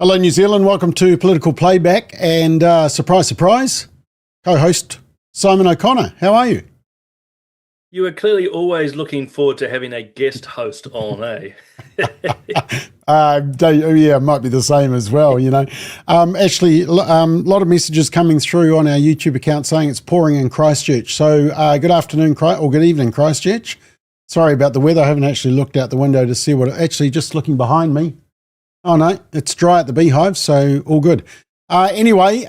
Hello, New Zealand. Welcome to Political Playback. And surprise, surprise, co-host Simon O'Connor. How are you? You are clearly always looking forward to having a guest host on, eh? Yeah, it might be the same as well, you know. Actually, a lot of messages coming through on our YouTube account saying it's pouring in Christchurch. So good afternoon, or good evening, Christchurch. Sorry about the weather. I haven't actually looked out the window to see actually just looking behind me. Oh, no, it's dry at the beehive, so all good. Anyway,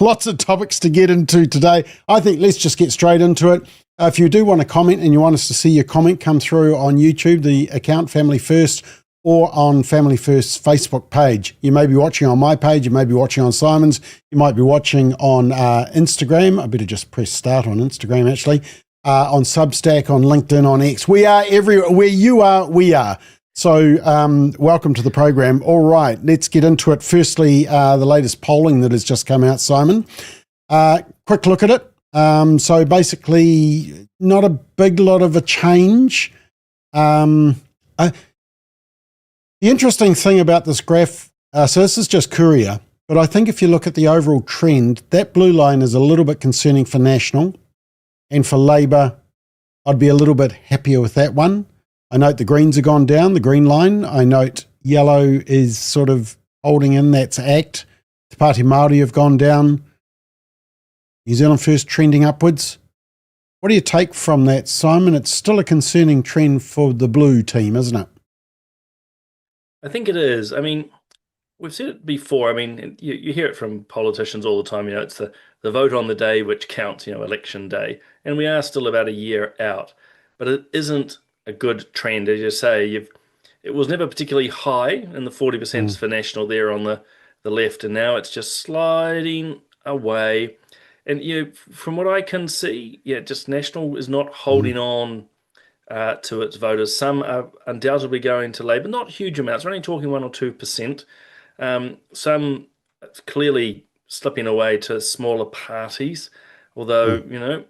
lots of topics to get into today. I think let's just get straight into it. If you do want to comment and you want us to see your comment, come through on YouTube, the account Family First, or on Family First's Facebook page. You may be watching on my page, you may be watching on Simon's, you might be watching on Instagram. I better just press start on Instagram, actually. On Substack, on LinkedIn, on X. We are everywhere. Where you are, we are. So welcome to the program. All right, let's get into it. Firstly, the latest polling that has just come out, Simon. Quick look at it. So basically, not a big lot of a change. The interesting thing about this graph, so this is just Courier, but I think if you look at the overall trend, that blue line is a little bit concerning for National, and for Labour, I'd be a little bit happier with that one. I note the Greens have gone down, the green line. I note yellow is sort of holding in, that's ACT. The Pāti Māori have gone down. New Zealand First trending upwards. What do you take from that, Simon? It's still a concerning trend for the blue team, isn't it? I think it is. I mean, we've said it before. I mean, you hear it from politicians all the time. You know, it's the vote on the day which counts, election day. And we are still about a year out. But it isn't a good trend, as you say. It was never particularly high in the 40% for National there on the left, and now it's just sliding away. And from what I can see, just National is not holding on to its voters. Some are undoubtedly going to Labour, not huge amounts. We're only talking 1 or 2%. Some clearly slipping away to smaller parties, although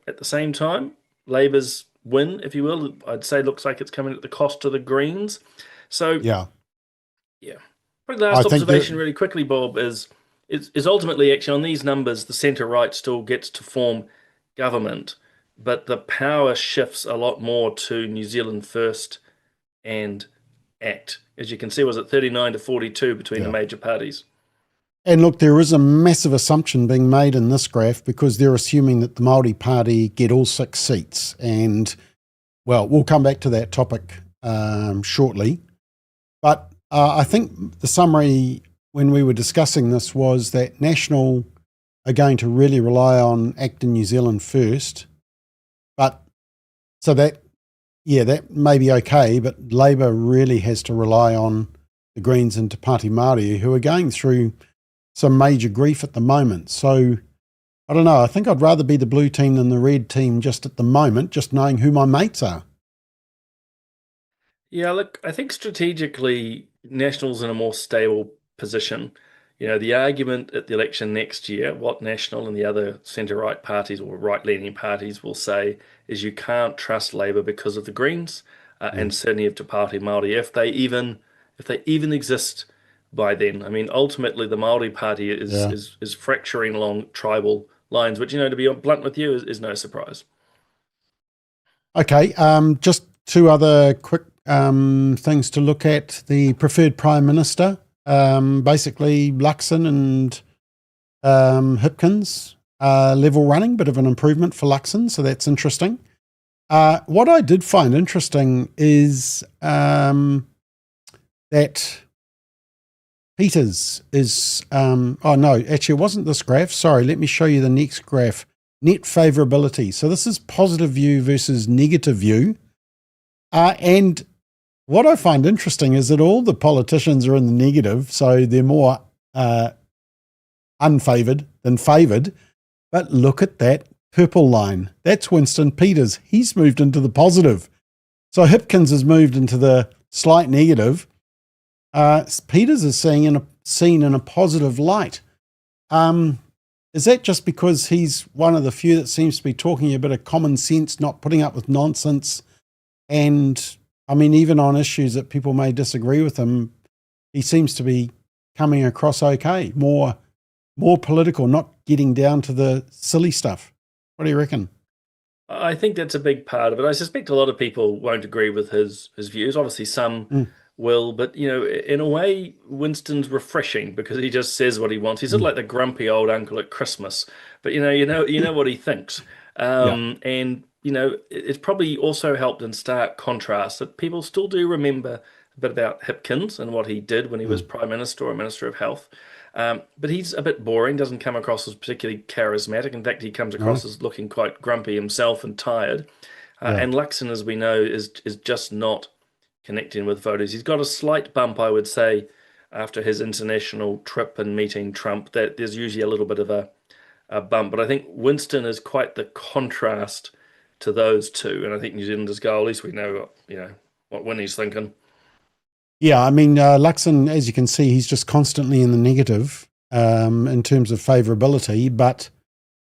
at the same time, Labour's win, if you will, I'd say looks like it's coming at the cost of the Greens. So yeah. Probably the last observation really quickly, Bob, is ultimately actually on these numbers, the centre-right still gets to form government, but the power shifts a lot more to New Zealand First and ACT. As you can see, was it 39 to 42 between the major parties? And look, there is a massive assumption being made in this graph because they're assuming that the Māori Party get all 6 seats. And, well, we'll come back to that topic shortly. But I think the summary when we were discussing this was that National are going to really rely on ACT and New Zealand First. But so that may be okay, but Labour really has to rely on the Greens and Te Pāti Māori, who are going through some major grief at the moment. So I don't know. I think I'd rather be the blue team than the red team just at the moment, just knowing who my mates are. Yeah, look, I think strategically National's in a more stable position. The argument at the election next year, what National and the other centre-right parties or right-leaning parties will say is you can't trust Labour because of the Greens and certainly of Te Pāti Māori if they even exist by then. I mean, ultimately, the Māori Party is fracturing along tribal lines, which, to be blunt with you, is no surprise. Okay, just 2 other quick things to look at. The preferred Prime Minister, basically Luxon and Hipkins level running, bit of an improvement for Luxon, so that's interesting. What I did find interesting is that Peters is, actually it wasn't this graph. Sorry, let me show you the next graph. Net favourability. So this is positive view versus negative view. And what I find interesting is that all the politicians are in the negative, so they're more unfavoured than favoured. But look at that purple line. That's Winston Peters. He's moved into the positive. So Hipkins has moved into the slight negative. Peters is seen in a positive light. Is that just because he's one of the few that seems to be talking a bit of common sense, not putting up with nonsense? And I mean, even on issues that people may disagree with him, he seems to be coming across okay, more political, not getting down to the silly stuff. What do you reckon? I think that's a big part of it. I suspect a lot of people won't agree with his views. Obviously, some Mm, will, but in a way, Winston's refreshing because he just says what he wants. He's sort of mm. like the grumpy old uncle at Christmas, but you know what he thinks. Yeah. And it's probably also helped in stark contrast that people still do remember a bit about Hipkins and what he did when he was Mm. Prime Minister or Minister of Health. But he's a bit boring, doesn't come across as particularly charismatic. In fact, he comes No. across as looking quite grumpy himself and tired. Yeah. And Luxon, as we know, is just not connecting with voters. He's got a slight bump, I would say, after his international trip and meeting Trump. That there's usually a little bit of a bump, but I think Winston is quite the contrast to those two. And I think New Zealanders go, at least we know, what Winnie's thinking. Yeah, I mean, Luxon, as you can see, he's just constantly in the negative in terms of favourability, but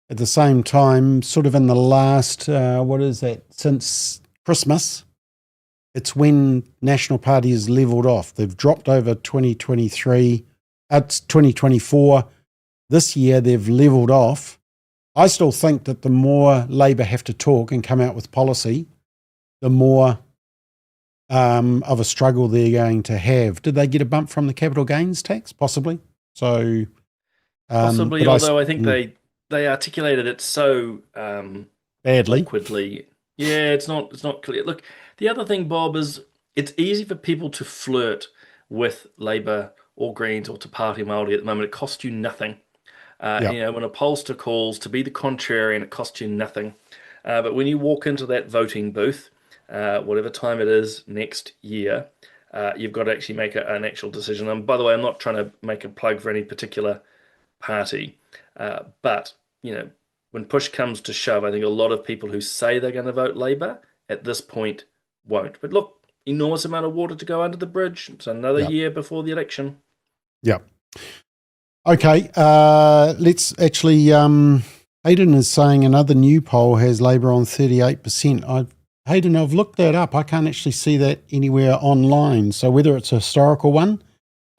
at the same time, sort of in the last, what is that, since Christmas, it's when National Party has levelled off. They've dropped over 2023, it's 2024. This year, they've levelled off. I still think that the more Labour have to talk and come out with policy, the more of a struggle they're going to have. Did they get a bump from the capital gains tax? Possibly. So, Possibly, but although I think they articulated it so badly. awkwardly. Yeah, it's not clear. Look, the other thing, Bob, is it's easy for people to flirt with Labour or Greens or to Pāti Māori at the moment. It costs you nothing. Yeah, When a pollster calls to be the contrarian, it costs you nothing. But when you walk into that voting booth, whatever time it is next year, you've got to actually make an actual decision. And by the way, I'm not trying to make a plug for any particular party, but when push comes to shove, I think a lot of people who say they're going to vote Labour at this point won't. But look, enormous amount of water to go under the bridge. It's another yeah, year before the election. yeah. Okay, let's actually. Hayden is saying another new poll has Labour on 38%. Hayden, I've looked that up. I can't actually see that anywhere online. So whether it's a historical one,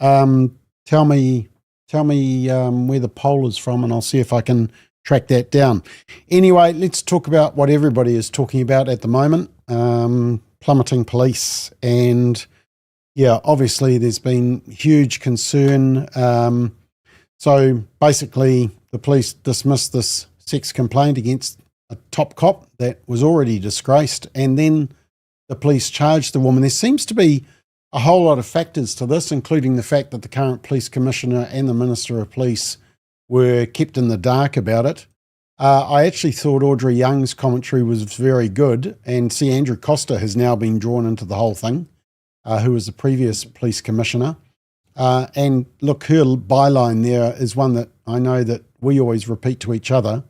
tell me where the poll is from, and I'll see if I can track that down. Anyway, let's talk about what everybody is talking about at the moment: plummeting police, and yeah, obviously there's been huge concern. So basically, the police dismissed this sex complaint against a top cop that was already disgraced, and then the police charged the woman. There seems to be a whole lot of factors to this, including the fact that the current police commissioner and the Minister of Police were kept in the dark about it. I actually thought Audrey Young's commentary was very good, and see, Andrew Costa has now been drawn into the whole thing, who was the previous police commissioner. And look, her byline there is one that I know that we always repeat to each other,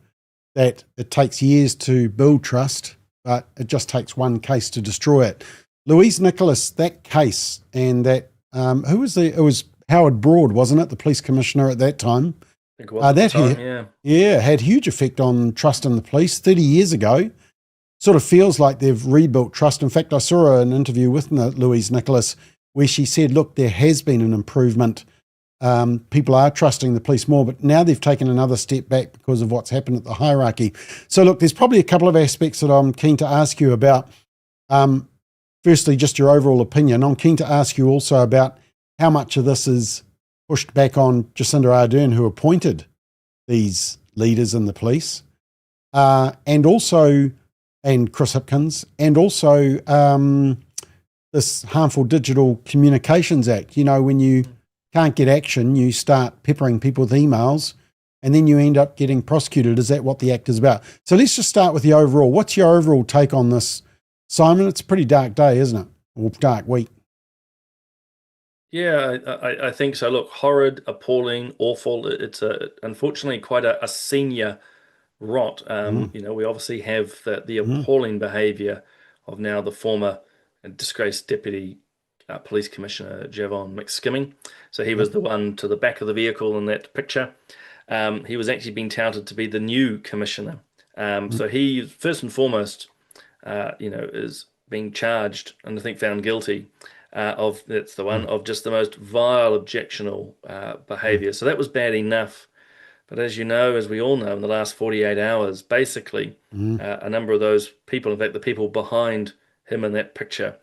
that it takes years to build trust, but it just takes one case to destroy it. Louise Nicholas, that case, and that, it was Howard Broad, wasn't it? The police commissioner at that time. I think it was at the time, yeah, had huge effect on trust in the police 30 years ago. Sort of feels like they've rebuilt trust. In fact, I saw an interview with Louise Nicholas where she said, look, there has been an improvement. People are trusting the police more, but now they've taken another step back because of what's happened at the hierarchy. So look, there's probably a couple of aspects that I'm keen to ask you about. Firstly, just your overall opinion. I'm keen to ask you also about how much of this is pushed back on Jacinda Ardern, who appointed these leaders in the police, and Chris Hipkins, and also this harmful Digital Communications Act. When you can't get action, you start peppering people with emails, and then you end up getting prosecuted. Is that what the act is about? So let's just start with the overall. What's your overall take on this, Simon? It's a pretty dark day, isn't it? Or dark week. Yeah, I think so. Look, horrid, appalling, awful. It's unfortunately quite a senior rot. We obviously have the appalling behaviour of now the former disgraced deputy police commissioner Javon McSkimming. So he was the one to the back of the vehicle in that picture. He was actually being touted to be the new commissioner. So he, first and foremost, is being charged and I think found guilty of that's the one Mm. of just the most vile, objectionable Mm. behavior. So that was bad enough. But as you know, as we all know, in the last 48 hours, basically, Mm. a number of those people, in fact, the people behind him in that picture,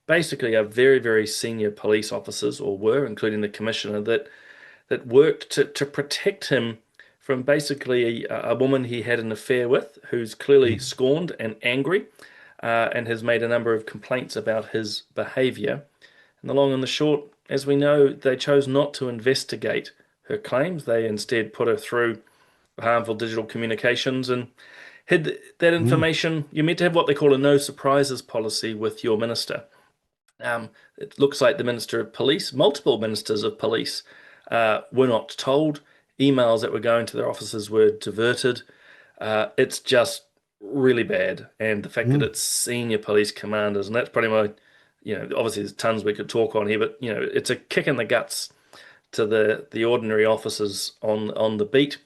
basically are very, very senior police officers, or were, including the commissioner, that worked to protect him from basically a woman he had an affair with, who's clearly Mm. scorned and angry, and has made a number of complaints about his behaviour. And the long and the short, as we know, they chose not to investigate her claims. They instead put her through harmful digital communications and hid that Mm. information. You're meant to have what they call a no surprises policy with your minister. It looks like the Minister of Police, multiple ministers of police, were not told. Emails that were going to their offices were diverted. It's just really bad. And the fact that Mm. it's senior police commanders, and that's pretty much, obviously there's tons we could talk on here, but it's a kick in the guts to the ordinary officers on the beat,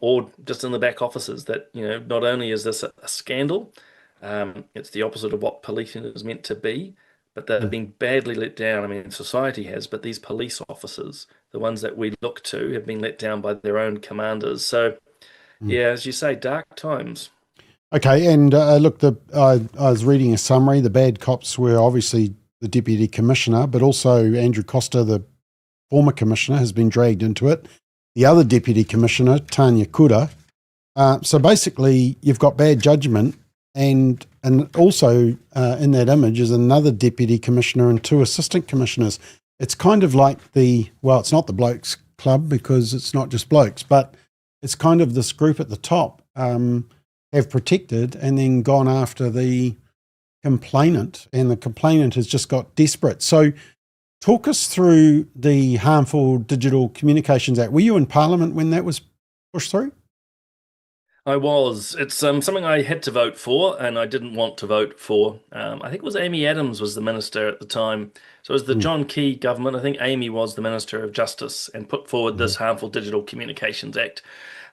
or just in the back offices. That not only is this a scandal, it's the opposite of what policing is meant to be, but they've Mm. been badly let down. I mean, society has, but these police officers, the ones that we look to, have been let down by their own commanders. So, Mm. yeah, as you say, dark times. Okay, and look, I was reading a summary. The bad cops were obviously the deputy commissioner, but also Andrew Costa, the former commissioner, has been dragged into it. The other deputy commissioner, Tanya Kura. So basically, you've got bad judgment, and also in that image is another deputy commissioner and two assistant commissioners. It's kind of like it's not the blokes club because it's not just blokes, but it's kind of this group at the top have protected and then gone after the complainant, and the complainant has just got desperate. So talk us through the Harmful Digital Communications Act. Were you in Parliament when that was pushed through? I was. It's something I had to vote for, and I didn't want to vote for. I think it was Amy Adams was the minister at the time. So it was the Mm. John Key government. I think Amy was the Minister of Justice and put forward Mm. this Harmful Digital Communications Act.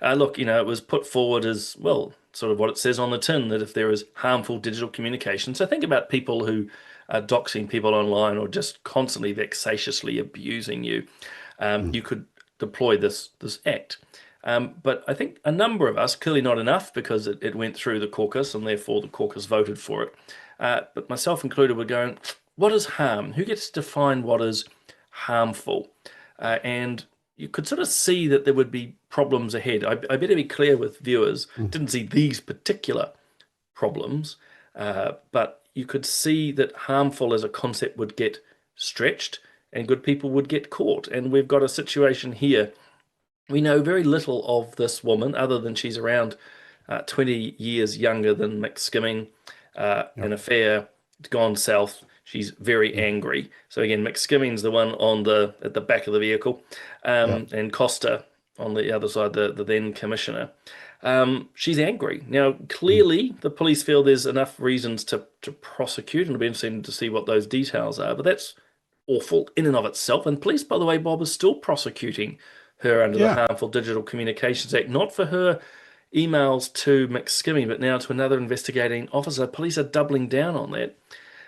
Look, it was put forward as, well, sort of what it says on the tin, that if there is harmful digital communication. So think about people who are doxing people online or just constantly vexatiously abusing you. Mm. You could deploy this act. But I think a number of us, clearly not enough because it went through the caucus and therefore the caucus voted for it. But myself included were going, what is harm? Who gets to define what is harmful? And you could sort of see that there would be problems ahead. I better be clear with viewers. Mm. Didn't see these particular problems, but you could see that harmful as a concept would get stretched and good people would get caught. And we've got a situation here. We know very little of this woman other than she's around 20 years younger than Mick Skimming, Yep. an affair gone south. She's very Mm. angry. So again, Mick Skimming's the one at the back of the vehicle, Yep. and Costa on the other side, the then commissioner. She's angry. Now, Mm. clearly, the police feel there's enough reasons to prosecute, and it'll be interesting to see what those details are. But that's awful in and of itself. And police, by the way, Bob, is still prosecuting her under the Yeah. Harmful Digital Communications Act, not for her emails to McSkimming, but now to another investigating officer. Police are doubling down on that.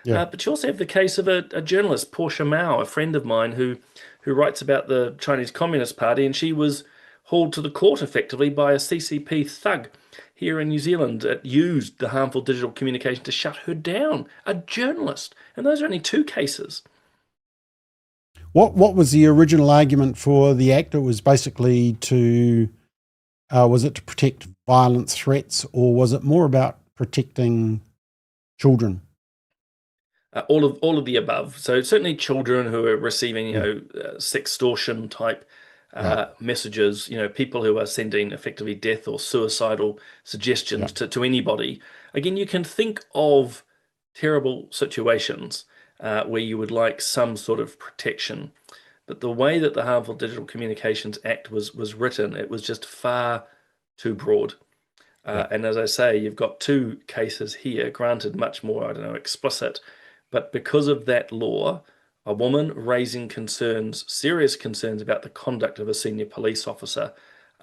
Yeah. But you also have the case of a journalist, Portia Mao, a friend of mine who writes about the Chinese Communist Party, and she was hauled to the court effectively by a CCP thug here in New Zealand that used the harmful digital communication to shut her down, a journalist. And those are only two cases. What was the original argument for the act? It was basically was it to protect violent threats, or was it more about protecting children? All of the above. So certainly children who are receiving, Mm. sextortion type Yeah. messages, people who are sending effectively death or suicidal Yeah. suggestions to anybody. Again, you can think of terrible situations where you would like some sort of protection. But the way that the Harmful Digital Communications Act was written, it was just far too broad. Yeah. And as I say, you've got two cases here, granted much more, I don't know, explicit, but because of that law, a woman raising concerns, serious concerns about the conduct of a senior police officer,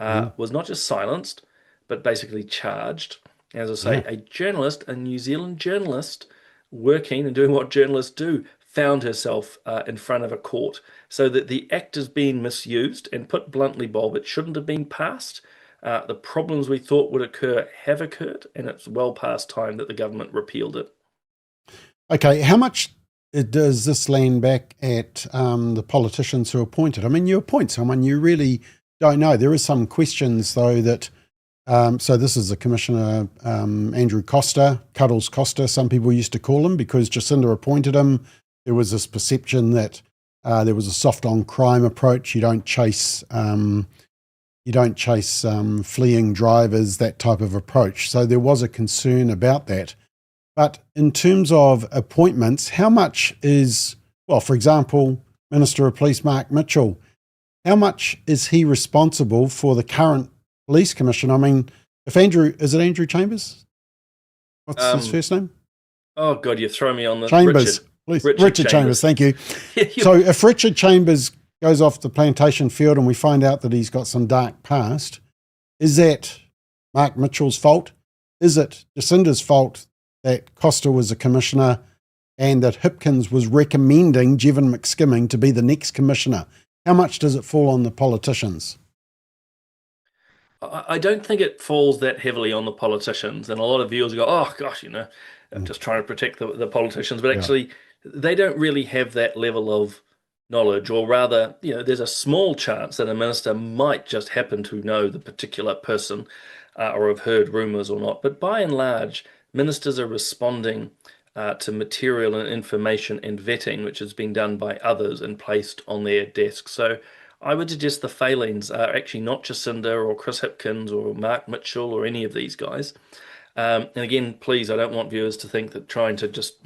Mm. was not just silenced, but basically charged. As I Yeah. say, a journalist, a New Zealand journalist, working and doing what journalists do, found herself in front of a court, so that the act is being misused, and put bluntly, Bob, it shouldn't have been passed. The problems we thought would occur have occurred, and it's well past time that the government repealed it. Okay, how much does this land back at the politicians who appointed? I mean, you appoint someone, you really don't know. There is some questions, though, that so this is the Commissioner, Andrew Costa, Cuddles Costa, some people used to call him, because Jacinda appointed him. There was this perception that there was a soft on crime approach. You don't chase fleeing drivers, that type of approach. So there was a concern about that. But in terms of appointments, how much is, well, for example, Minister of Police Mark Mitchell, how much is he responsible for the current police commission? I mean, is it Andrew Chambers? What's his first name? Oh God, you throw me on the Chambers. Richard Chambers, thank you. So if Richard Chambers goes off the plantation field and we find out that he's got some dark past, is that Mark Mitchell's fault? Is it Jacinda's fault that Costa was a commissioner and that Hipkins was recommending Jevon McSkimming to be the next commissioner? How much does it fall on the politicians? I don't think it falls that heavily on the politicians, and a lot of viewers go, "Oh gosh, I'm just trying to protect the politicians," but actually, they don't really have that level of knowledge, or rather, there's a small chance that a minister might just happen to know the particular person, or have heard rumours or not. But by and large, ministers are responding to material and information and vetting, which has been done by others and placed on their desk. So I would suggest the failings are actually not Jacinda or Chris Hipkins or Mark Mitchell or any of these guys. And again, please, I don't want viewers to think that trying to just,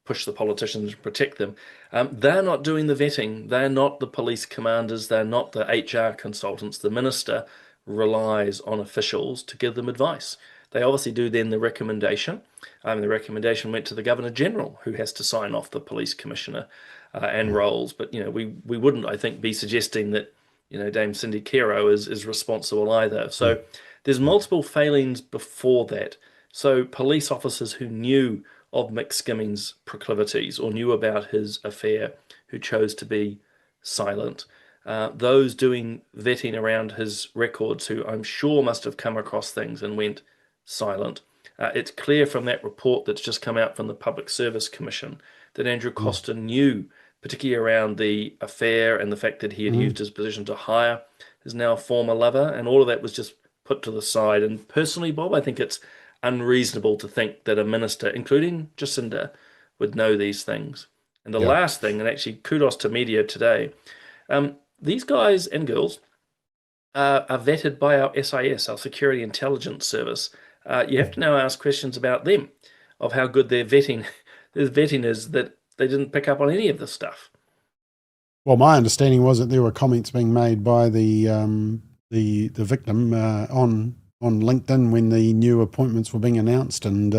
push the politicians and protect them. They're not doing the vetting. They're not the police commanders. They're not the HR consultants. The minister relies on officials to give them advice. They obviously do then the recommendation. The recommendation went to the Governor General, who has to sign off the police commissioner and roles. But we wouldn't, I think, be suggesting that Dame Cindy Kero is responsible either. So there's multiple failings before that. So police officers who knew of McSkimming's proclivities or knew about his affair, who chose to be silent. Those doing vetting around his records, who I'm sure must have come across things and went silent. It's clear from that report that's just come out from the Public Service Commission that Andrew Costa knew, particularly around the affair and the fact that he had used his position to hire his now former lover, and all of that was just put to the side. And personally, Bob, I think it's unreasonable to think that a minister, including Jacinda, would know these things. And the last thing, and actually kudos to media today, these guys and girls are vetted by our SIS, our Security Intelligence Service. You have to now ask questions about them, of how good their vetting is, that they didn't pick up on any of this stuff. Well, my understanding was that there were comments being made by the victim on LinkedIn when the new appointments were being announced, and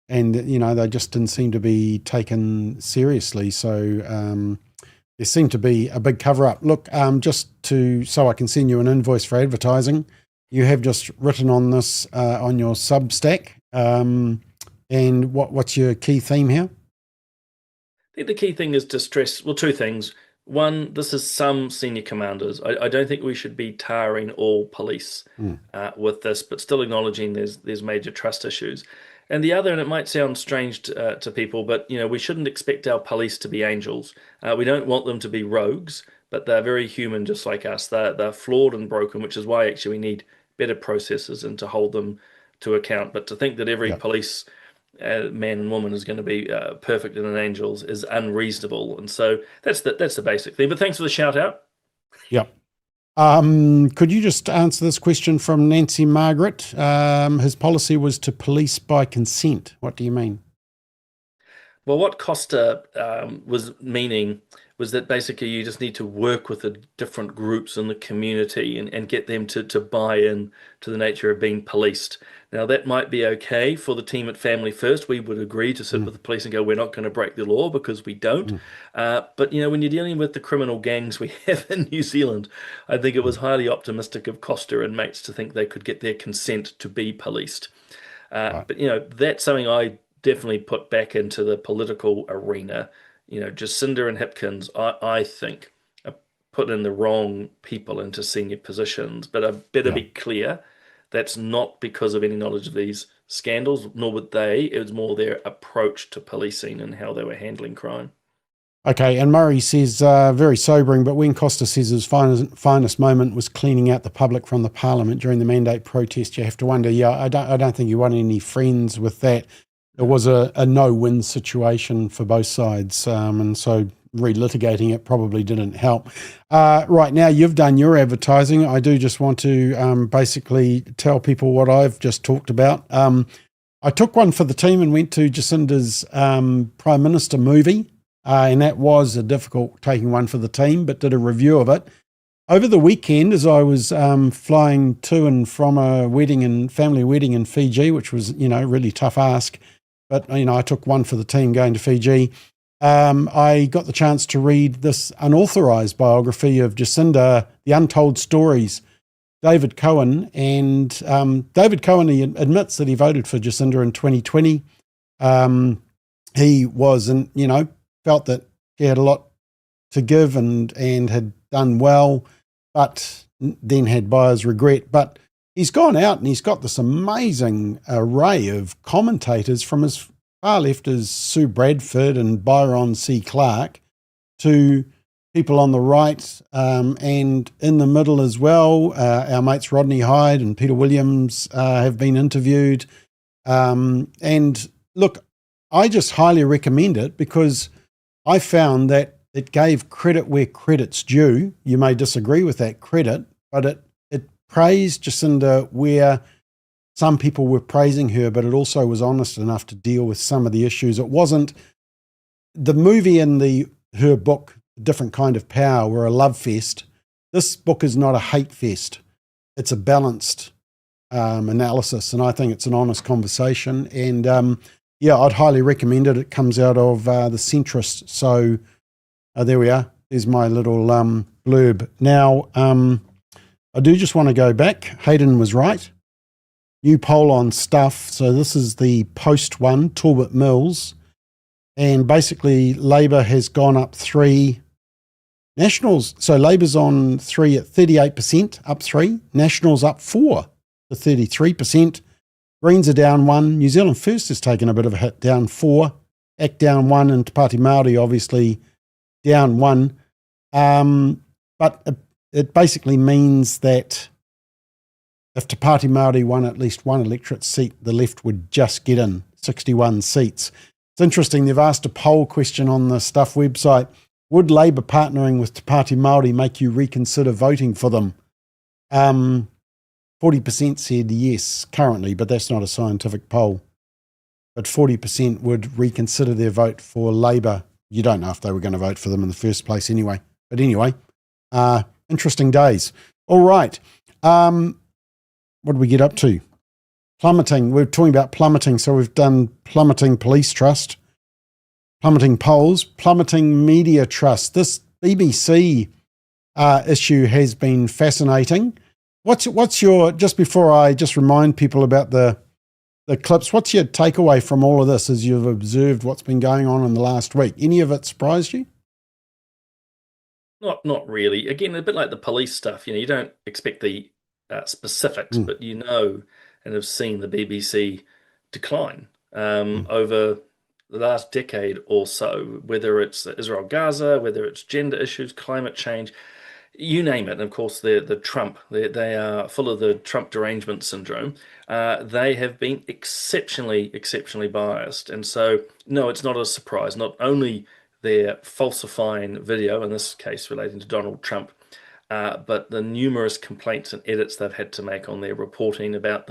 they just didn't seem to be taken seriously. So there seemed to be a big cover up. Look, so I can send you an invoice for advertising, you have just written on this on your Substack. And what's your key theme here? I think the key thing is to stress, well, two things. One, this is some senior commanders. I don't think we should be tarring all police with this, but still acknowledging there's major trust issues. And the other, and it might sound strange to people, but we shouldn't expect our police to be angels. We don't want them to be rogues, but they're very human, just like us. They're flawed and broken, which is why actually we need better processes and to hold them to account. But to think that every police man and woman is going to be perfect and an angels is unreasonable. And so that's the basic thing. But thanks for the shout out. Yep. Could you just answer this question from Nancy Margaret? His policy was to police by consent. What do you mean? Well, what Costa was meaning was that basically you just need to work with the different groups in the community and get them to buy in to the nature of being policed. Now, that might be okay for the team at Family First. We would agree to sit with the police and go, we're not going to break the law, because we don't. But, when you're dealing with the criminal gangs we have in New Zealand, I think it was highly optimistic of Costa and mates to think they could get their consent to be policed. But, that's something I definitely put back into the political arena. Jacinda and Hipkins, I think, are putting the wrong people into senior positions, but I better Yeah. be clear that's not because of any knowledge of these scandals, nor would they. It was more their approach to policing and how they were handling crime. Okay, and Murray says, very sobering, but when Costa says his finest moment was cleaning out the public from the parliament during the mandate protest, you have to wonder, I don't think he won any friends with that. It was a no-win situation for both sides, and so relitigating it probably didn't help. Right now, you've done your advertising. I do just want to basically tell people what I've just talked about. I took one for the team and went to Jacinda's Prime Minister movie. And that was a difficult taking one for the team, but did a review of it. Over the weekend, as I was flying to and from a family wedding in Fiji, which was, really tough ask, but, I took one for the team going to Fiji. I got the chance to read this unauthorised biography of Jacinda, The Untold Stories, David Cohen. And David Cohen, he admits that he voted for Jacinda in 2020. He wasn't, felt that he had a lot to give and had done well, but then had buyer's regret. But he's gone out and he's got this amazing array of commentators from as far left as Sue Bradford and Byron C. Clark to people on the right and in the middle as well. Our mates Rodney Hyde and Peter Williams have been interviewed. And look, I just highly recommend it because I found that it gave credit where credit's due. You may disagree with that credit, but it praised Jacinda where some people were praising her, but it also was honest enough to deal with some of the issues. It wasn't the movie and her book, Different Kind of Power, were a love fest. This book is not a hate fest. It's a balanced analysis, and I think it's an honest conversation. And I'd highly recommend it. It comes out of The Centrist. So there we are. There's my little blurb. Now, I do just want to go back. Hayden was right. New poll on Stuff. So this is the post one, Talbot Mills. And basically, Labour has gone up 3. Nationals, so Labour's on 3 at 38%, up 3. Nationals up 4 to 33%. Greens are down 1. New Zealand First has taken a bit of a hit, down 4. ACT down 1, and Pati Maori obviously down 1. But it basically means that if Te Pāti Māori won at least one electorate seat, the left would just get in 61 seats. It's interesting, they've asked a poll question on the Stuff website. Would Labour partnering with Te Pāti Māori make you reconsider voting for them? 40% said yes currently, but that's not a scientific poll. But 40% would reconsider their vote for Labour. You don't know if they were going to vote for them in the first place anyway. But anyway, interesting days. All right. What did we get up to? Plummeting. We're talking about plummeting. So we've done plummeting police trust, plummeting polls, plummeting media trust. This BBC issue has been fascinating. What's your, just before I just remind people about the clips, what's your takeaway from all of this as you've observed what's been going on in the last week? Any of it surprised you? Not really. Again, a bit like the police stuff. You don't expect the specifics, but and have seen the BBC decline over the last decade or so, whether it's Israel-Gaza, whether it's gender issues, climate change, you name it. And of course, the Trump, they are full of the Trump derangement syndrome. They have been exceptionally biased. And so, no, it's not a surprise. Not only they're falsifying video, in this case relating to Donald Trump, but the numerous complaints and edits they've had to make on their reporting about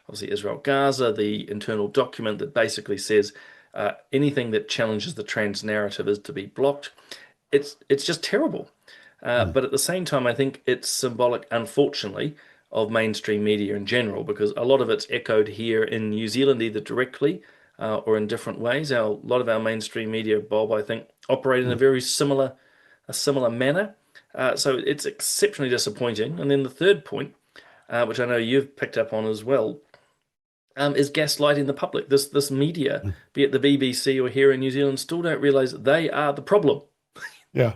obviously Israel-Gaza, the internal document that basically says anything that challenges the trans narrative is to be blocked. It's just terrible. But at the same time, I think it's symbolic, unfortunately, of mainstream media in general, because a lot of it's echoed here in New Zealand, either directly or in different ways. A lot of our mainstream media, Bob, I think, operate in a very similar manner. So it's exceptionally disappointing. And then the third point, which I know you've picked up on as well, is gaslighting the public. This media, be it the BBC or here in New Zealand, still don't realise they are the problem. Yeah.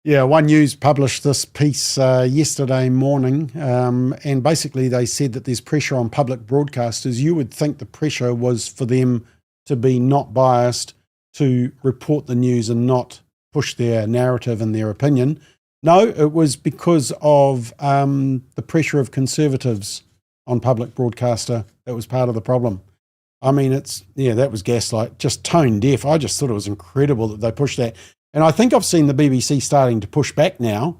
Yeah, One News published this piece yesterday morning, and basically they said that there's pressure on public broadcasters. You would think the pressure was for them to be not biased, to report the news and not push their narrative and their opinion. No, it was because of the pressure of conservatives on public broadcaster that was part of the problem. I mean, that was gaslight, just tone deaf. I just thought it was incredible that they pushed that. And I think I've seen the BBC starting to push back now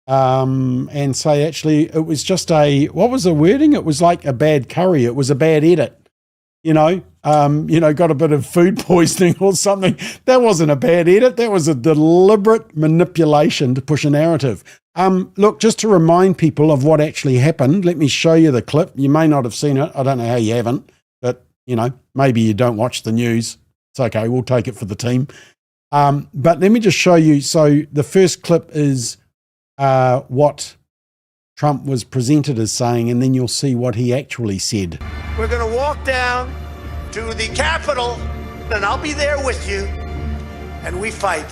and say, actually, it was just what was the wording? It was like a bad curry. It was a bad edit, got a bit of food poisoning or something. That wasn't a bad edit. That was a deliberate manipulation to push a narrative. Look, just to remind people of what actually happened, let me show you the clip. You may not have seen it. I don't know how you haven't, but, maybe you don't watch the news. It's okay. We'll take it for the team. But let me just show you. So the first clip is what Trump was presented as saying, and then you'll see what he actually said. We're going to walk down to the Capitol, and I'll be there with you, and we fight.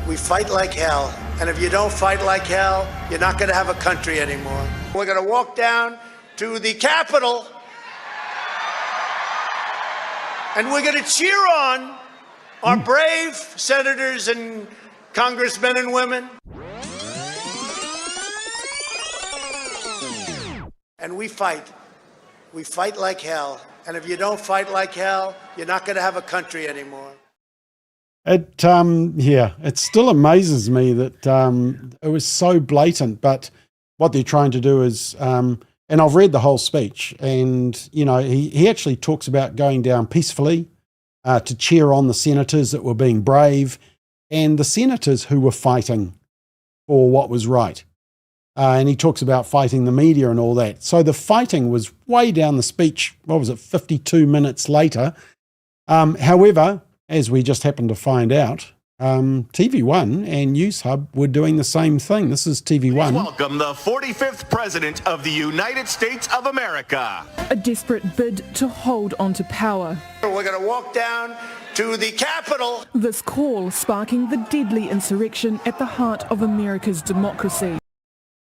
We fight like hell. And if you don't fight like hell, you're not going to have a country anymore. We're going to walk down to the Capitol, and we're going to cheer on our brave senators and congressmen and women. And we fight. We fight like hell. And if you don't fight like hell, you're not going to have a country anymore. It still amazes me that it was so blatant, but what they're trying to do is, and I've read the whole speech, and, he actually talks about going down peacefully, to cheer on the senators that were being brave and the senators who were fighting for what was right. And he talks about fighting the media and all that. So the fighting was way down the speech. 52 minutes later? However, as we just happened to find out, TV1 and News Hub were doing the same thing. This is TV1. Welcome the 45th President of the United States of America. A desperate bid to hold onto power. We're going to walk down to the Capitol. This call sparking the deadly insurrection at the heart of America's democracy.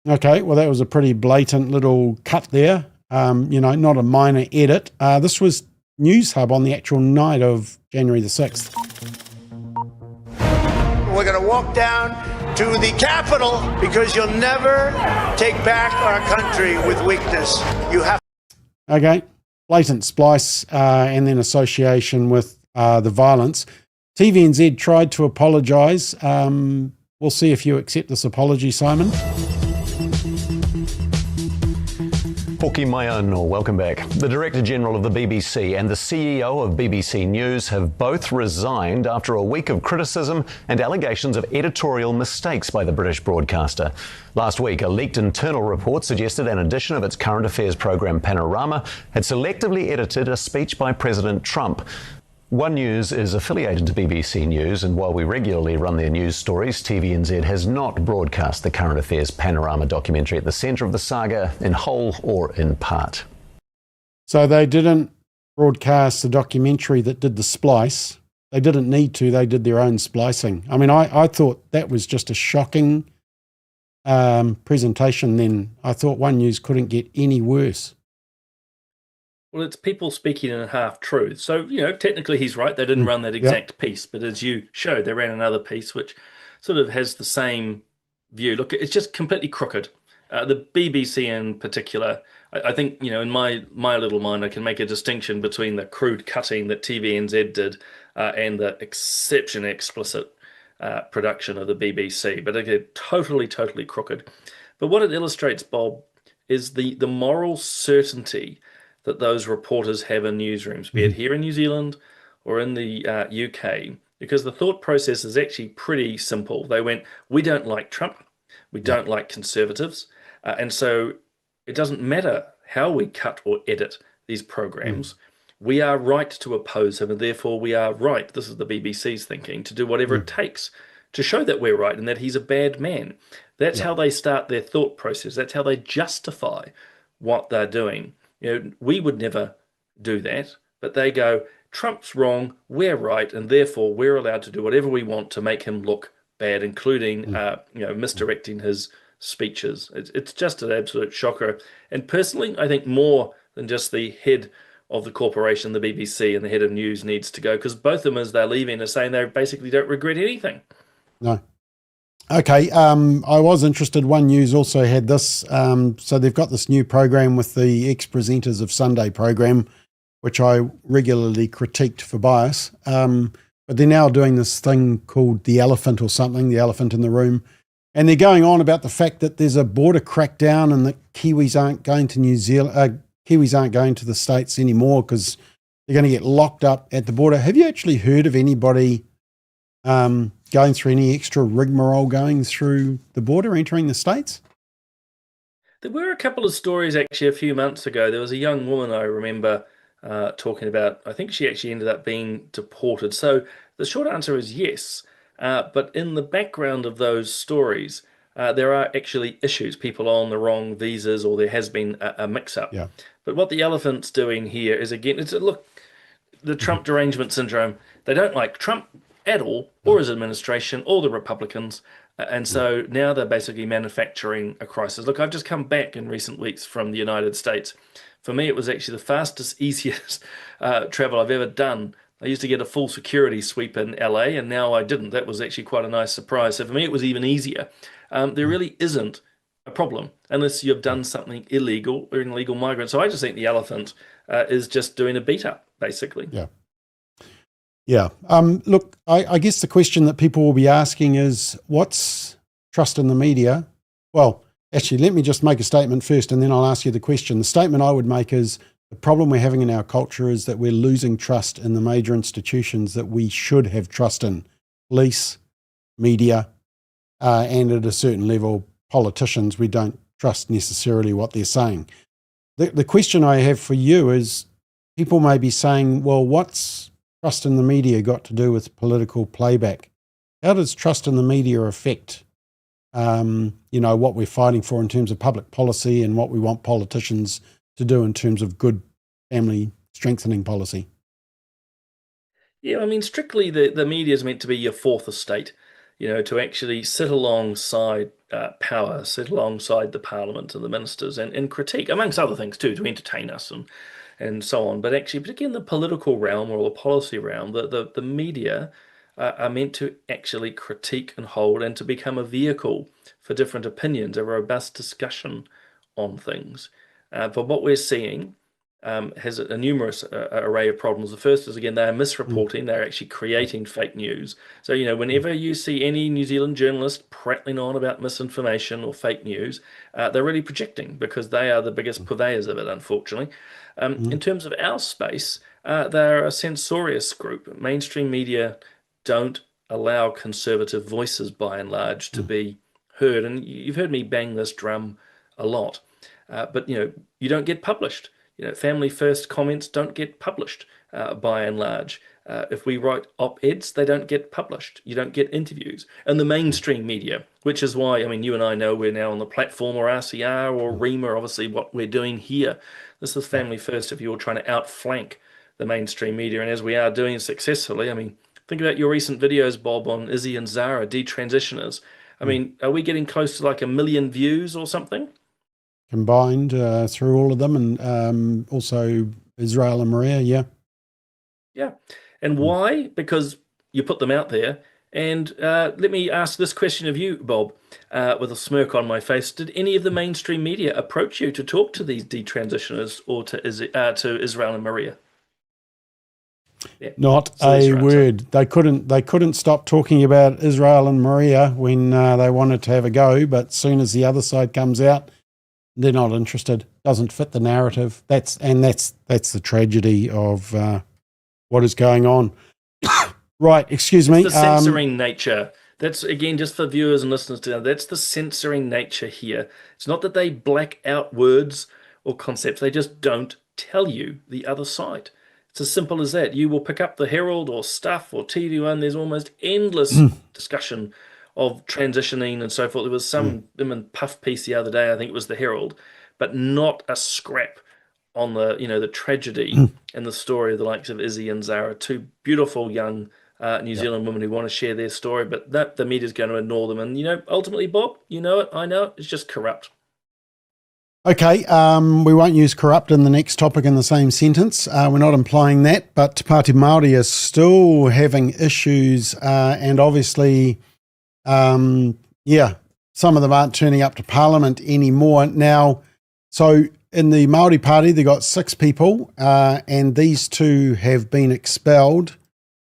Okay, well, that was a pretty blatant little cut there. Not a minor edit. This was News Hub on the actual night of January the 6th. We're going to walk down to the Capitol because you'll never take back our country with weakness. You have. Okay, blatant splice and then association with the violence. TVNZ tried to apologise. We'll see if you accept this apology, Simon. Poki mai anō, welcome back. The Director General of the BBC and the CEO of BBC News have both resigned after a week of criticism and allegations of editorial mistakes by the British broadcaster. Last week, a leaked internal report suggested an edition of its current affairs programme Panorama had selectively edited a speech by President Trump. One News is affiliated to BBC News, and while we regularly run their news stories, TVNZ has not broadcast the current affairs Panorama documentary at the centre of the saga in whole or in part. So they didn't broadcast the documentary that did the splice. They didn't need to. They did their own splicing. I mean, I thought that was just a shocking presentation then. I thought One News couldn't get any worse. Well, it's people speaking in half-truth. So, technically he's right. They didn't run that exact piece. But as you showed, they ran another piece which sort of has the same view. Look, it's just completely crooked. The BBC in particular, I think, in my little mind, I can make a distinction between the crude cutting that TVNZ did and the exceptionally explicit production of the BBC. But again, totally crooked. But what it illustrates, Bob, is the moral certainty that those reporters have in newsrooms, be it here in New Zealand or in the UK, because the thought process is actually pretty simple. They went, we don't like Trump, we don't like conservatives, and so it doesn't matter how we cut or edit these programs. We are right to oppose him, and therefore we are right, this is the BBC's thinking, to do whatever it takes to show that we're right and that he's a bad man. That's how they start their thought process. That's how they justify what they're doing. We would never do that, but they go, Trump's wrong, we're right, and therefore we're allowed to do whatever we want to make him look bad, including misdirecting his speeches. It's just an absolute shocker. And personally, I think more than just the head of the corporation, the BBC, and the head of news needs to go, because both of them, as they're leaving, are saying they basically don't regret anything. No. Okay, I was interested. One News also had this. So they've got this new program with the ex-presenters of Sunday program, which I regularly critiqued for bias. But they're now doing this thing called The Elephant or something, The Elephant in the Room. And they're going on about the fact that there's a border crackdown and that Kiwis aren't going to New Zealand, Kiwis aren't going to the States anymore because they're going to get locked up at the border. Have you actually heard of anybody going through any extra rigmarole going through the border, entering the States? There were a couple of stories actually a few months ago. There was a young woman I remember talking about. I think she actually ended up being deported. So the short answer is yes. But in the background of those stories, there are actually issues, people on the wrong visas, or there has been a mix-up. Yeah. But what the elephant's doing here is, again, look, the Trump derangement syndrome. They don't like Trump at all, or his administration, or the Republicans. And so now they're basically manufacturing a crisis. Look, I've just come back in recent weeks from the United States. For me, it was actually the fastest, easiest travel I've ever done. I used to get a full security sweep in LA, and now I didn't. That was actually quite a nice surprise. So for me, it was even easier. There really isn't a problem unless you've done something illegal or an illegal migrant. So I just think the elephant is just doing a beat up, basically. Yeah. Yeah. Look, I guess the question that people will be asking is, what's trust in the media? Well, actually, let me just make a statement first, and then I'll ask you the question. The statement I would make is, the problem we're having in our culture is that we're losing trust in the major institutions that we should have trust in. Police, media, and at a certain level, politicians. We don't trust necessarily what they're saying. The question I have for you is, people may be saying, well, what's trust in the media got to do with political playback? How does trust in the media affect what we're fighting for in terms of public policy and what we want politicians to do in terms of good family strengthening policy? Yeah, I mean, strictly the media is meant to be your fourth estate, to actually sit alongside power, sit alongside the parliament and the ministers and critique, amongst other things too, to entertain us and so on. But actually, particularly in the political realm or the policy realm, the media are meant to actually critique and hold and to become a vehicle for different opinions, a robust discussion on things. But what we're seeing has a numerous array of problems. The first is, again, they are misreporting. They're actually creating fake news. So, whenever you see any New Zealand journalist prattling on about misinformation or fake news, they're really projecting, because they are the biggest purveyors of it, unfortunately. In terms of our space, they're a censorious group. Mainstream media don't allow conservative voices, by and large, to be heard. And you've heard me bang this drum a lot. But, you don't get published. Family first comments don't get published, by and large. If we write op-eds, they don't get published. You don't get interviews. And the mainstream media, which is why, you and I know we're now on the platform, or RCR or REMA, obviously what we're doing here. This is family first if you're trying to outflank the mainstream media. And as we are doing successfully, think about your recent videos, Bob, on Izzy and Zara, detransitioners. Are we getting close to like 1 million views or something? Combined through all of them, and also Israel and Maria, yeah. Yeah. And why? Because you put them out there. And let me ask this question of you, Bob, with a smirk on my face. Did any of the mainstream media approach you to talk to these detransitioners or to Israel and Maria? Yeah. Not a word. They couldn't stop talking about Israel and Maria when they wanted to have a go, but as soon as the other side comes out, they're not interested. Doesn't fit the narrative. That's the tragedy of what is going on. Right, excuse me. It's the censoring nature. That's, again, just for viewers and listeners to know, that's the censoring nature here. It's not that they black out words or concepts. They just don't tell you the other side. It's as simple as that. You will pick up the Herald or Stuff or TV1. There's almost endless discussion of transitioning and so forth. There was some puff piece the other day, I think it was the Herald, but not a scrap on the the tragedy and the story of the likes of Izzy and Zara, two beautiful young New Zealand women who want to share their story, but that the media's going to ignore them. And ultimately, Bob, you know it, I know it, it's just corrupt. Okay, we won't use corrupt in the next topic in the same sentence. We're not implying that, but Pāti Maori is still having issues, and obviously, some of them aren't turning up to Parliament anymore now. So in the Māori Party, they got 6 people, and these 2 have been expelled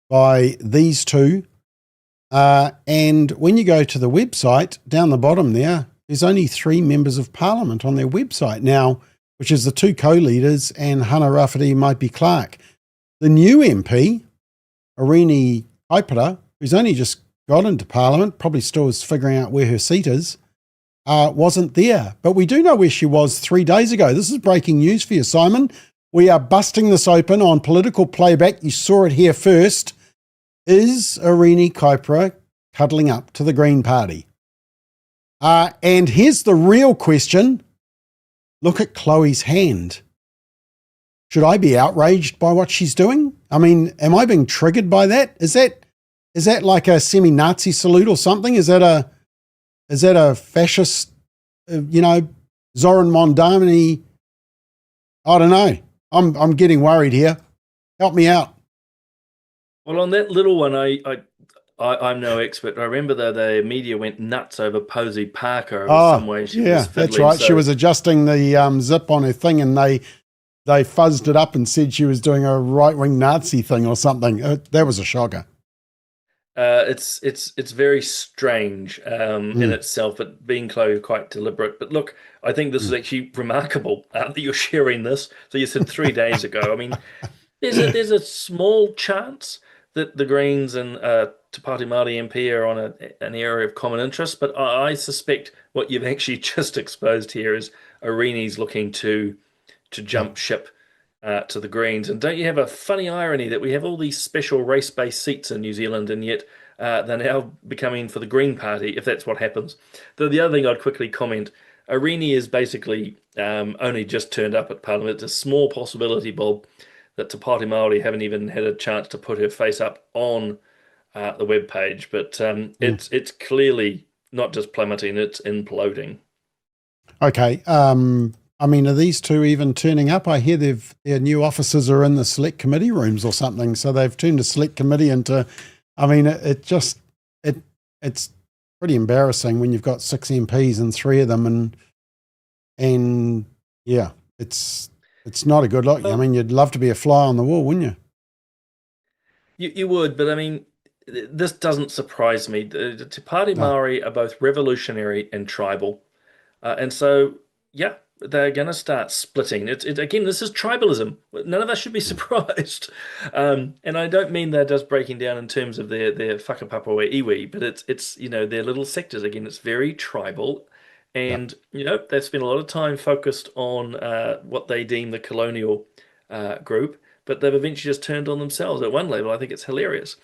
by these 2. And when you go to the website, down the bottom there's only 3 members of Parliament on their website now, which is the 2 co-leaders and Hana Rafferty Maipi Clark. The new MP, Irini Kaipara, who's only just got into Parliament, probably still is figuring out where her seat is, wasn't there. But we do know where she was 3 days ago. This is breaking news for you, Simon. We are busting this open on Political Playback. You saw it here first. Is Irini Kaipara cuddling up to the Green Party? And here's the real question. Look at Chloe's hand. Should I be outraged by what she's doing? I mean, am I being triggered by that? Is that like a semi-Nazi salute or something? Is that a fascist, Zoran Mondani? I don't know. I'm getting worried here. Help me out. Well, on that little one, I'm no expert. I remember the media went nuts over Posey Parker. Some way she was fiddling, that's right. So. She was adjusting the zip on her thing, and they fuzzed it up and said she was doing a right-wing Nazi thing or something. That was a shocker. It's very strange in itself, but being Chloe quite deliberate. But look, I think this is actually remarkable that you're sharing this. So you said 3 days ago. I mean, there's a small chance that the Greens and Te Pāti Māori MP are on an area of common interest, but I suspect what you've actually just exposed here is Irini's looking to jump ship to the Greens. And don't you have a funny irony that we have all these special race-based seats in New Zealand, and yet they're now becoming for the Green Party, if that's what happens. The other thing I'd quickly comment, Irini is basically only just turned up at Parliament. It's a small possibility, Bob, that Te Pāti Māori haven't even had a chance to put her face up on the webpage, but it's clearly not just plummeting, it's imploding. Okay. I mean, are these 2 even turning up? I hear their new officers are in the select committee rooms or something, so they've turned a select committee into, I mean, it's pretty embarrassing when you've got 6 MPs and 3 of them, and yeah, it's not a good look. I mean, you'd love to be a fly on the wall, wouldn't you? You would, but I mean, this doesn't surprise me. The Te Pāti Māori are both revolutionary and tribal. And so, yeah, they're going to start splitting. Again, this is tribalism. None of us should be surprised. And I don't mean they're just breaking down in terms of their whakapapa or iwi, but it's their little sectors. Again, it's very tribal. And, they've spent a lot of time focused on what they deem the colonial group, but they've eventually just turned on themselves at one level. I think it's hilarious.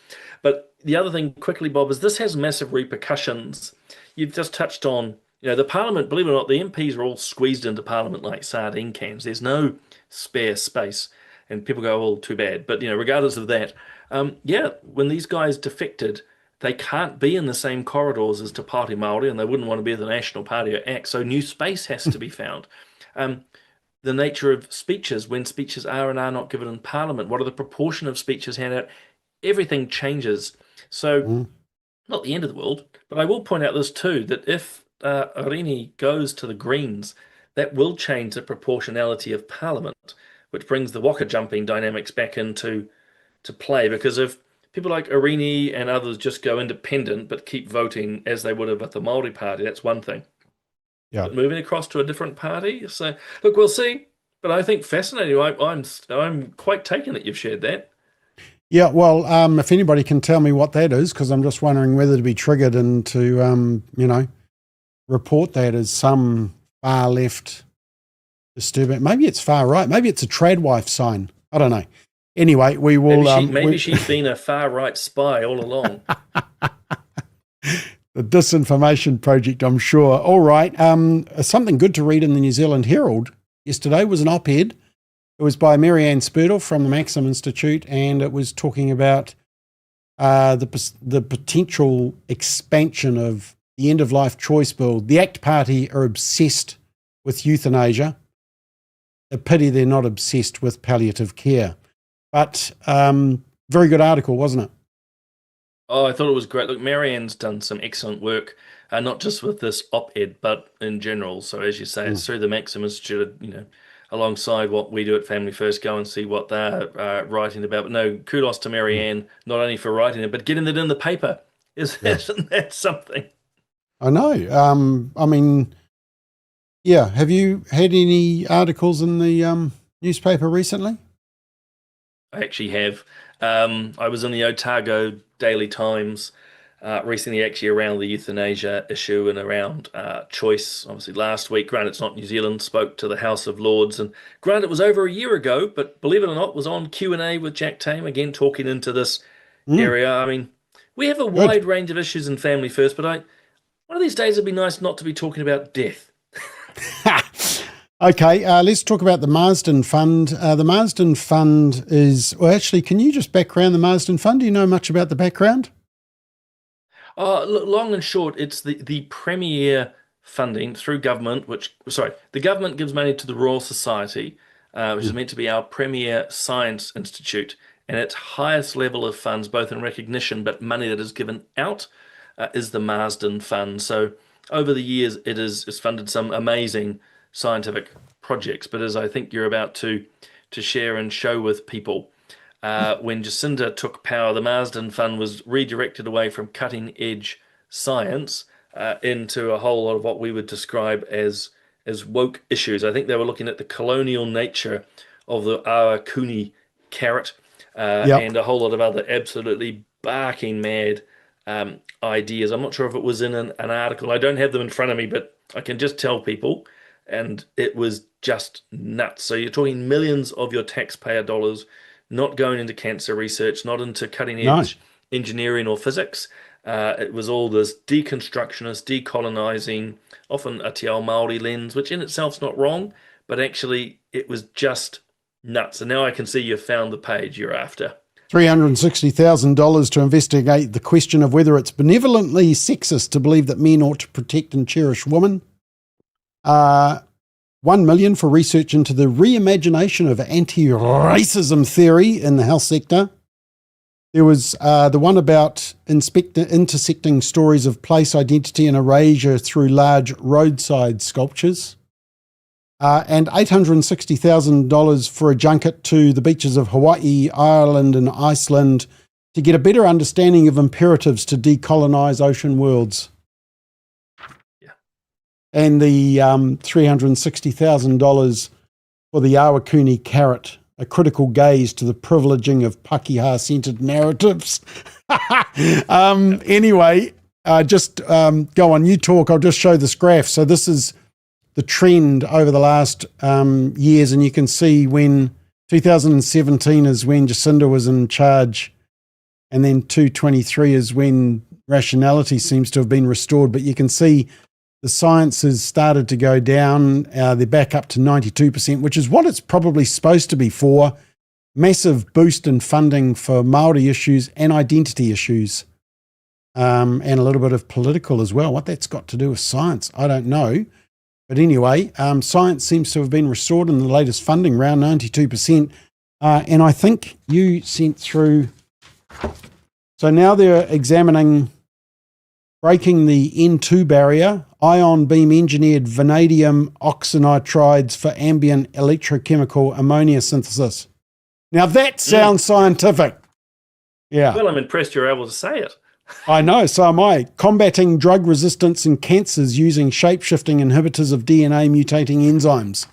But the other thing quickly, Bob, is this has massive repercussions. You've just touched on, the Parliament, believe it or not, the MPs are all squeezed into Parliament like sardine cans. There's no spare space. And people go, well, too bad. But, regardless of that, when these guys defected, they can't be in the same corridors as Te Pāti Māori, and they wouldn't want to be at the National Party or ACT, so new space has to be found. The nature of speeches, when speeches are and are not given in Parliament, what are the proportion of speeches handed out? Everything changes. So, not the end of the world, but I will point out this too, that if Irini goes to the Greens, that will change the proportionality of Parliament, which brings the waka jumping dynamics back into play, because if people like Irini and others just go independent but keep voting as they would have at the Māori Party, that's one thing. Yeah. But moving across to a different party, so look, we'll see. But I think fascinating. I'm quite taken that you've shared that. Yeah, well, if anybody can tell me what that is, because I'm just wondering whether to be triggered and to, report that as some far left disturbance. Maybe it's far right. Maybe it's a tradwife sign. I don't know. Anyway, we will. Maybe she's been a far right spy all along. The Disinformation Project, I'm sure. All right. Something good to read in the New Zealand Herald yesterday was an op-ed It was by Mary Ann Spurtle from the Maxim Institute, and it was talking about the potential expansion of the end-of-life choice bill. The ACT Party are obsessed with euthanasia. A pity they're not obsessed with palliative care. But very good article, wasn't it? Oh, I thought it was great. Look, Marianne's done some excellent work, not just with this op-ed, but in general. So as you say, it's through the Maxim Institute, alongside what we do at Family First. Go and see what they're writing about. But no, kudos to Marianne, not only for writing it, but getting it in the paper. Isn't that something? I know. I mean, yeah. Have you had any articles in the newspaper recently? I actually have. I was in the Otago Daily Times recently, actually, around the euthanasia issue and around choice. Obviously, last week, granted it's not New Zealand, spoke to the House of Lords, and granted it was over a year ago, but believe it or not, was on Q&A with Jack Tame, again talking into this area. I mean, we have a wide range of issues in Family First, but one of these days it'd be nice not to be talking about death. Okay, let's talk about the Marsden Fund. The Marsden Fund is, well, actually, can you just background the Marsden Fund? Do you know much about the background? Long and short, it's the premier funding through government, the government gives money to the Royal Society, which is meant to be our premier science institute, and its highest level of funds, both in recognition but money that is given out, is the Marsden Fund. So over the years, it has funded some amazing scientific projects, but as I think you're about to share and show with people, when Jacinda took power, the Marsden Fund was redirected away from cutting-edge science into a whole lot of what we would describe as woke issues. I think they were looking at the colonial nature of the awa kuni carrot and a whole lot of other absolutely barking mad ideas. I'm not sure if it was in an article. I don't have them in front of me, but I can just tell people, and it was just nuts. So you're talking millions of your taxpayer dollars not going into cancer research, not into cutting-edge engineering or physics. It was all this deconstructionist, decolonizing, often a Te Ao Māori lens, which in itself is not wrong, but actually it was just nuts. And now I can see you've found the page you're after. $360,000 to investigate the question of whether it's benevolently sexist to believe that men ought to protect and cherish women. $1 million for research into the reimagination of anti-racism theory in the health sector. There was the one about intersecting stories of place identity and erasure through large roadside sculptures. And $860,000 for a junket to the beaches of Hawaii, Ireland and Iceland to get a better understanding of imperatives to decolonize ocean worlds. And the $360,000 for the Awakuni carrot, a critical gaze to the privileging of Pakeha-centered narratives. Anyway, just go on, you talk, I'll just show this graph. So this is the trend over the last years, and you can see when 2017 is when Jacinda was in charge, and then 2023 is when rationality seems to have been restored. But you can see the science has started to go down. They're back up to 92%, which is what it's probably supposed to be for. Massive boost in funding for Māori issues and identity issues, and a little bit of political as well. What that's got to do with science, I don't know. But anyway, science seems to have been restored in the latest funding round, 92%. And I think you sent through. So now they're examining breaking the N2 barrier, ion beam engineered vanadium oxynitrides for ambient electrochemical ammonia synthesis. Now that sounds scientific. Yeah. Well, I'm impressed you're able to say it. I know, so am I. Combating drug resistance and cancers using shape-shifting inhibitors of DNA mutating enzymes.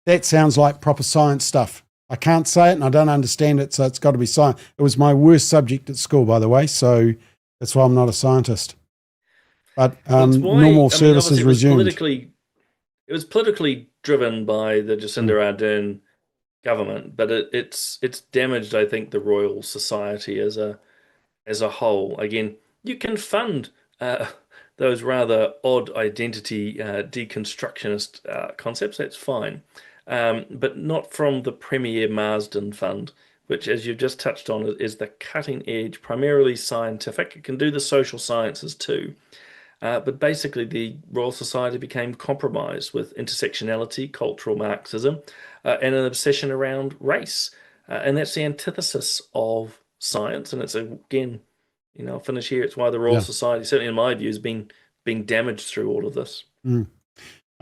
That sounds like proper science stuff. I can't say it and I don't understand it, so it's got to be science. It was my worst subject at school, by the way, so that's why I'm not a scientist. But normal services resumed. It was politically driven by the Jacinda Ardern government, but it's damaged, I think, the Royal Society as a whole. Again, you can fund those rather odd identity deconstructionist concepts. That's fine. but not from the premier Marsden Fund, which, as you've just touched on, is the cutting edge, primarily scientific. It can do the social sciences too. But basically, the Royal Society became compromised with intersectionality, cultural Marxism, and an obsession around race. And that's the antithesis of science. And it's, again, I'll finish here. It's why the Royal Society, certainly in my view, has been damaged through all of this.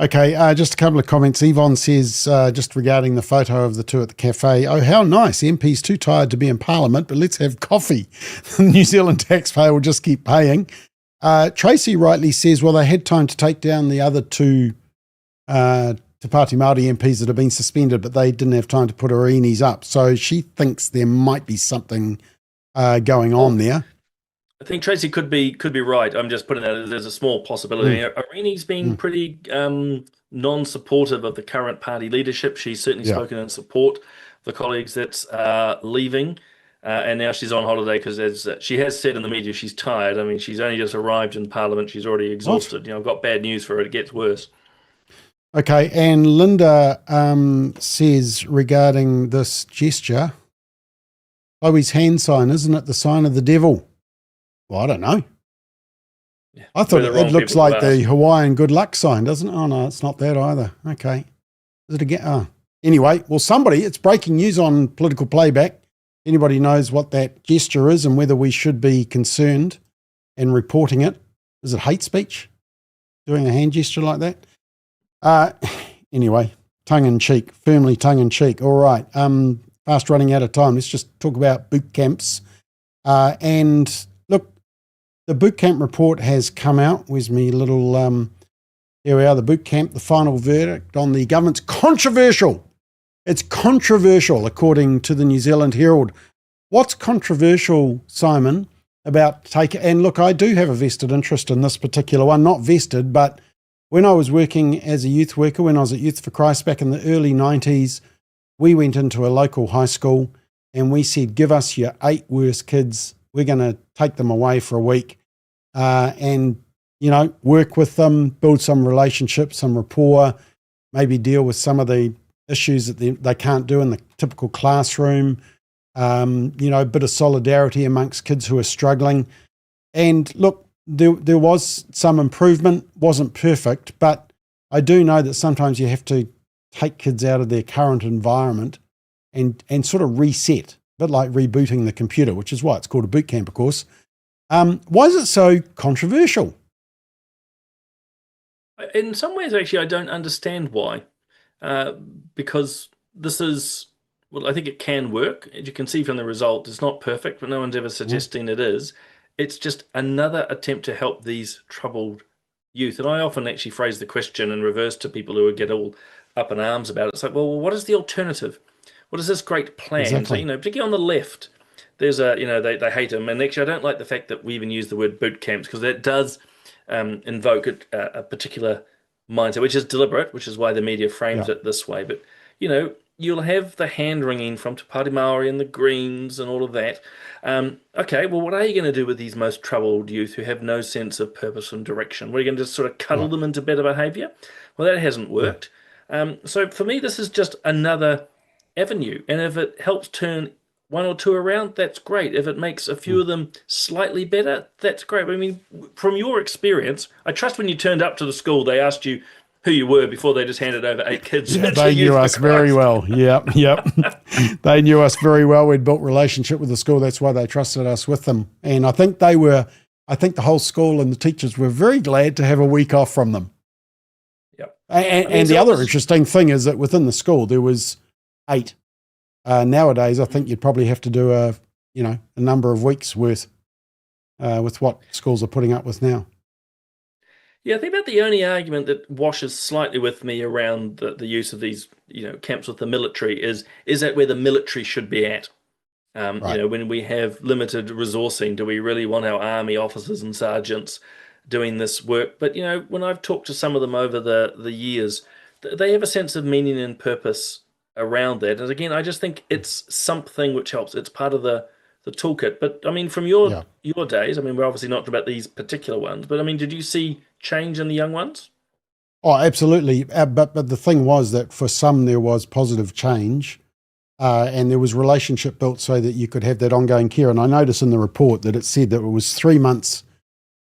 Okay, just a couple of comments. Yvonne says, just regarding the photo of the two at the cafe, oh, how nice. MP's too tired to be in Parliament, but let's have coffee. The New Zealand taxpayer will just keep paying. Tracy rightly says, well, they had time to take down the other two Te Pāti Māori MPs that have been suspended, but they didn't have time to put Irinis up. So she thinks there might be something going on there. I think Tracy could be right. I'm just putting that as a small possibility. Irini's been pretty non-supportive of the current party leadership. She's certainly spoken in support of the colleagues that's leaving. And now she's on holiday because, as she has said in the media, she's tired. I mean, she's only just arrived in Parliament. She's already exhausted. I've got bad news for her. It gets worse. Okay, and Linda says regarding this gesture, Chloe's hand sign, isn't it the sign of the devil? Well, I don't know. Yeah, I thought it looks like the Hawaiian good luck sign, doesn't it? Oh, no, it's not that either. Okay. Is it again? Oh. Anyway, well, it's breaking news on Political Playback. Anybody knows what that gesture is and whether we should be concerned and reporting it? Is it hate speech? Doing a hand gesture like that? Anyway, tongue-in-cheek, firmly tongue-in-cheek. All right, fast running out of time. Let's just talk about boot camps. And look, the boot camp report has come out. Where's me little, here we are, the boot camp, the final verdict on the government's controversial. It's controversial, according to the New Zealand Herald. What's controversial, Simon, about and look, I do have a vested interest in this particular one, not vested, but when I was working as a youth worker, when I was at Youth for Christ back in the early 90s, we went into a local high school and we said, give us your 8 worst kids. We're going to take them away for a week and, work with them, build some relationships, some rapport, maybe deal with some of the issues that they can't do in the typical classroom, a bit of solidarity amongst kids who are struggling. And look, there was some improvement, wasn't perfect, but I do know that sometimes you have to take kids out of their current environment and sort of reset, a bit like rebooting the computer, which is why it's called a boot camp, of course. Why is it so controversial? In some ways, actually, I don't understand why. Because this is, I think it can work. As you can see from the result, it's not perfect, but no one's ever suggesting it is. It's just another attempt to help these troubled youth. And I often actually phrase the question in reverse to people who get all up in arms about it. It's like, well, what is the alternative? What is this great plan? Exactly. So, particularly on the left, there's they hate them. And actually, I don't like the fact that we even use the word boot camps because that does invoke a particular mindset, which is deliberate, which is why the media frames it this way. But, you'll have the hand-wringing from Te Pāti Maori and the Greens and all of that. Okay, well, what are you going to do with these most troubled youth who have no sense of purpose and direction? What are you going to just sort of cuddle them into better behaviour? Well, that hasn't worked. So for me, this is just another avenue. And if it helps turn 1 or 2 around, that's great. If it makes a few of them slightly better, that's great. I mean, from your experience, I trust when you turned up to the school, they asked you who you were before they just handed over 8 kids. Yeah, they knew us very well. Yep. They knew us very well. We'd built relationship with the school. That's why they trusted us with them. And I think the whole school and the teachers were very glad to have a week off from them. Yep. And the other interesting thing is that within the school, there was 8. Nowadays, I think you'd probably have to do a number of weeks worth with what schools are putting up with now. Yeah, I think that the only argument that washes slightly with me around the use of these, camps with the military is that where the military should be at? Right. When we have limited resourcing, do we really want our army officers and sergeants doing this work? But, when I've talked to some of them over the years, they have a sense of meaning and purpose around that. And again, I just think it's something which helps. It's part of the toolkit. But I mean, from your days, I mean, we're obviously not about these particular ones, but I mean, did you see change in the young ones? Oh, absolutely. But the thing was that for some there was positive change, and there was relationship built so that you could have that ongoing care. And I noticed in the report that it said that it was 3 months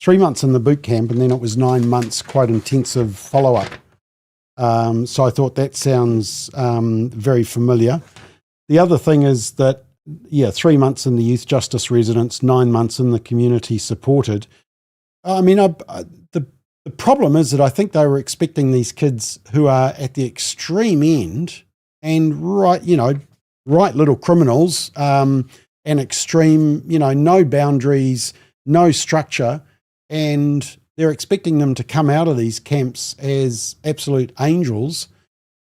in the boot camp, and then it was 9 months quite intensive follow-up. So I thought that sounds very familiar. The other thing is that, 3 months in the youth justice residence, 9 months in the community supported. I mean, the problem is that I think they were expecting these kids who are at the extreme end and right little criminals, and extreme, no boundaries, no structure, and they're expecting them to come out of these camps as absolute angels.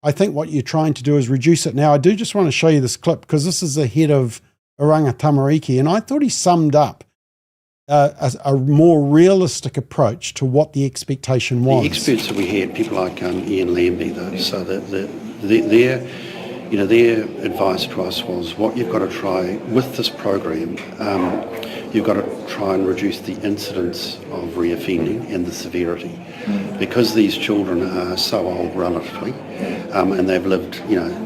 I think what you're trying to do is reduce it. Now, I do just want to show you this clip because this is the head of Oranga Tamariki, and I thought he summed up a more realistic approach to what the expectation was. The experts that we had, people like Ian Lambie, though, so that their advice to us was what you've got to try with this program. You've got to try and reduce the incidence of reoffending and the severity, because these children are so old relatively, and they've lived,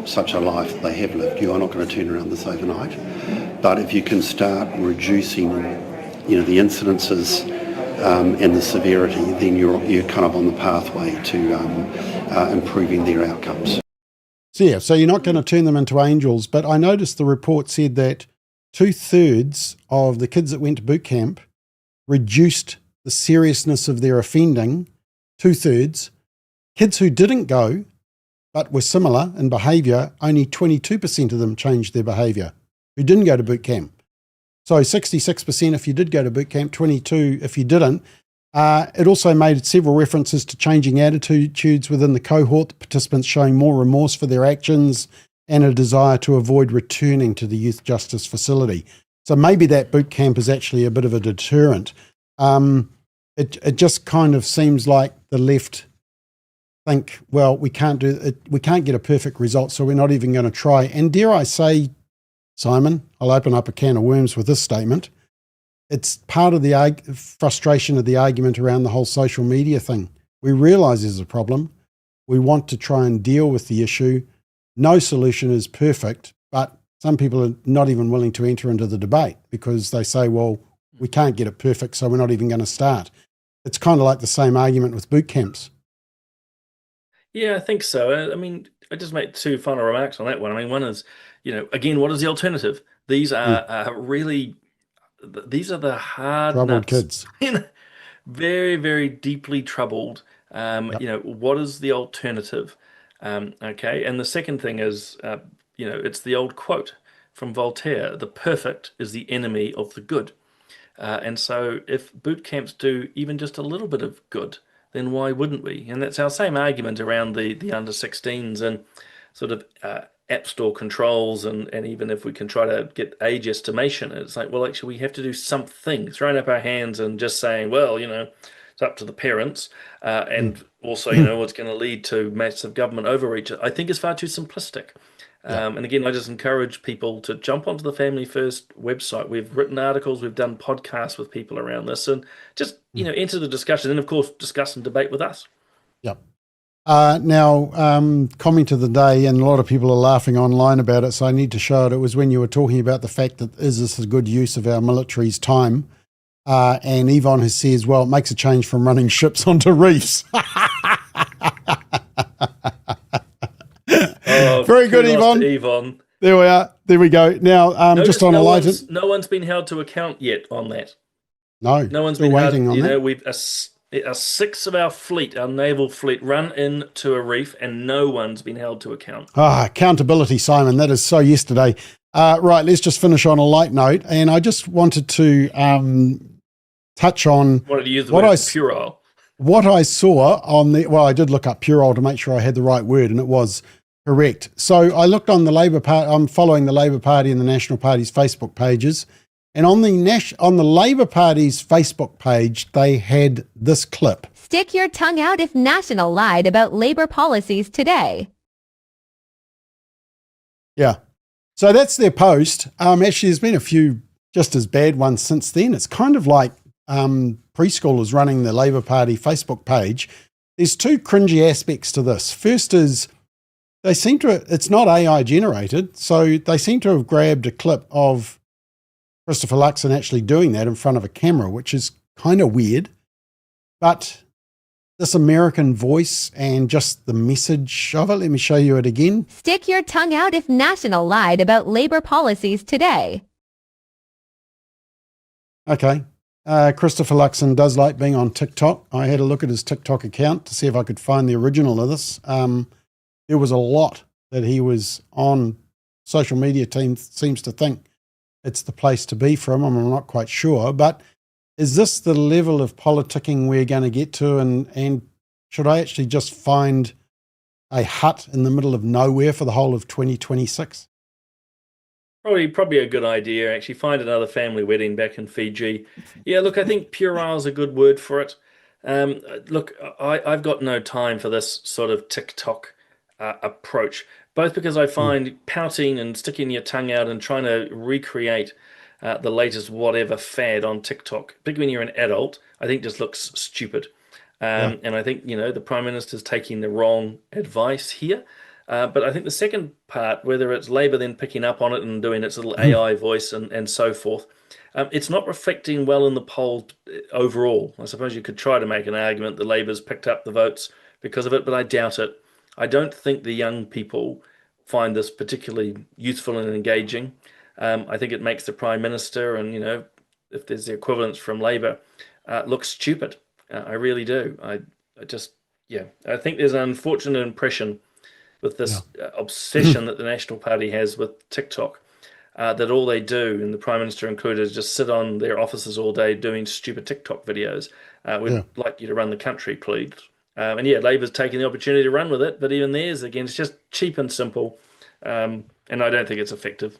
such a life they have lived. You are not going to turn around this overnight, but if you can start reducing, the incidences and the severity, then you're kind of on the pathway to improving their outcomes. So you're not going to turn them into angels, but I noticed the report said that 2/3 of the kids that went to boot camp reduced the seriousness of their offending. 2/3. Kids who didn't go but were similar in behaviour, only 22% of them changed their behaviour, who didn't go to boot camp. So 66% if you did go to boot camp, 22% if you didn't. It also made several references to changing attitudes within the cohort, the participants showing more remorse for their actions and a desire to avoid returning to the youth justice facility. So maybe that boot camp is actually a bit of a deterrent. It just kind of seems like the left think, well, we can't do it, we can't get a perfect result, so we're not even going to try. And dare I say, Simon, I'll open up a can of worms with this statement. It's part of the frustration of the argument around the whole social media thing. We realise there's a problem. We want to try and deal with the issue. No solution is perfect, but some people are not even willing to enter into the debate because they say, well, we can't get it perfect, so we're not even going to start. It's kind of like the same argument with boot camps. Yeah, I think so. I mean, I just make two final remarks on that one. I mean, one is, again, what is the alternative? These are really, these are the hard troubled nuts. Kids. Very, very deeply troubled. What is the alternative? Okay. And the second thing is, it's the old quote from Voltaire, the perfect is the enemy of the good. And so if boot camps do even just a little bit of good, then why wouldn't we? And that's our same argument around the under 16s and sort of app store controls, and even if we can try to get age estimation, it's like, well, actually we have to do something. Throwing up our hands and just saying, well, it's up to the parents, and also, what's going to lead to massive government overreach, I think is far too simplistic. And again, I just encourage people to jump onto the Family First website. We've written articles, we've done podcasts with people around this, and just, enter the discussion, and of course, discuss and debate with us. Yep. Now, comment of the day, and a lot of people are laughing online about it, so I need to show it. It was when you were talking about the fact that is this a good use of our military's time? And Yvonne says, well, it makes a change from running ships onto reefs. Very good, Yvonne. There we are. There we go. Now, just on a lighter... No one's been held to account yet on that. No one's been waiting on that. We've a sixth of our fleet, our naval fleet, run into a reef, and no one's been held to account. Accountability, Simon. That is so yesterday. Right, let's just finish on a light note. And I just wanted to touch on... Wanted to use the word puerile. What I saw on the... Well, I did look up puerile to make sure I had the right word, and it was correct. So I looked on the Labour Party. I'm following the Labour Party and the National Party's Facebook pages. And on the Labour Party's Facebook page, they had this clip. Stick your tongue out if National lied about Labour policies today. Yeah. So that's their post. Actually, there's been a few just as bad ones since then. It's kind of like preschoolers running the Labour Party Facebook page. there's two cringy aspects to this. First is it's not AI generated, so they seem to have grabbed a clip of Christopher Luxon actually doing that in front of a camera, which is kind of weird. But this American voice and just the message of it, let me show you it again. Stick your tongue out if National lied about Labour policies today. Okay. Christopher Luxon does like being on TikTok. I had a look at his TikTok account to see if I could find the original of this. There was a lot that he was on. Social media team seems to think it's the place to be for him. I'm not quite sure, but is this the level of politicking we're going to get to? And should I actually just find a hut in the middle of nowhere for the whole of 2026? Probably a good idea. Actually, find another family wedding back in Fiji. Yeah, look, I think puerile is a good word for it. Look, I've got no time for this sort of TikTok approach, both because I find pouting and sticking your tongue out and trying to recreate the latest whatever fad on TikTok, particularly when you're an adult, I think just looks stupid. And I think, the Prime Minister's taking the wrong advice here. But I think the second part, whether it's Labour then picking up on it and doing its little AI voice and so forth, it's not reflecting well in the poll overall. I suppose you could try to make an argument that Labour's picked up the votes because of it, but I doubt it. I don't think the young people find this particularly useful and engaging. I think it makes the Prime Minister and, if there's the equivalence from Labour, look stupid. I really do. I think there's an unfortunate impression with this obsession that the National Party has with TikTok, that all they do, and the Prime Minister included, is just sit on their offices all day doing stupid TikTok videos. We'd like you to run the country, please. Labour's taking the opportunity to run with it, but even theirs, again, it's just cheap and simple, and I don't think it's effective.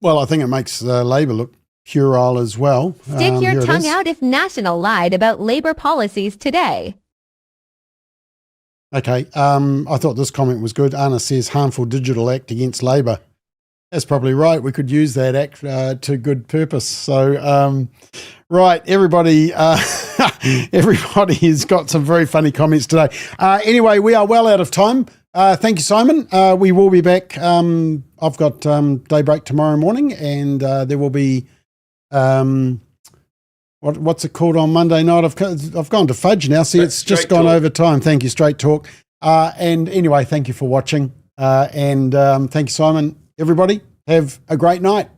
Well, I think it makes Labour look puerile as well. Stick your tongue out if National lied about Labour policies today. Okay, I thought this comment was good. Anna says, harmful digital act against Labour. That's probably right. We could use that act to good purpose. So, right, everybody has got some very funny comments today. Anyway, we are well out of time. Thank you, Simon. We will be back. I've got daybreak tomorrow morning, and there will be what's it called on Monday night? I've gone to fudge now. See, it's just gone over time. Thank you, Straight Talk. And anyway, thank you for watching, and thank you, Simon. Everybody, have a great night.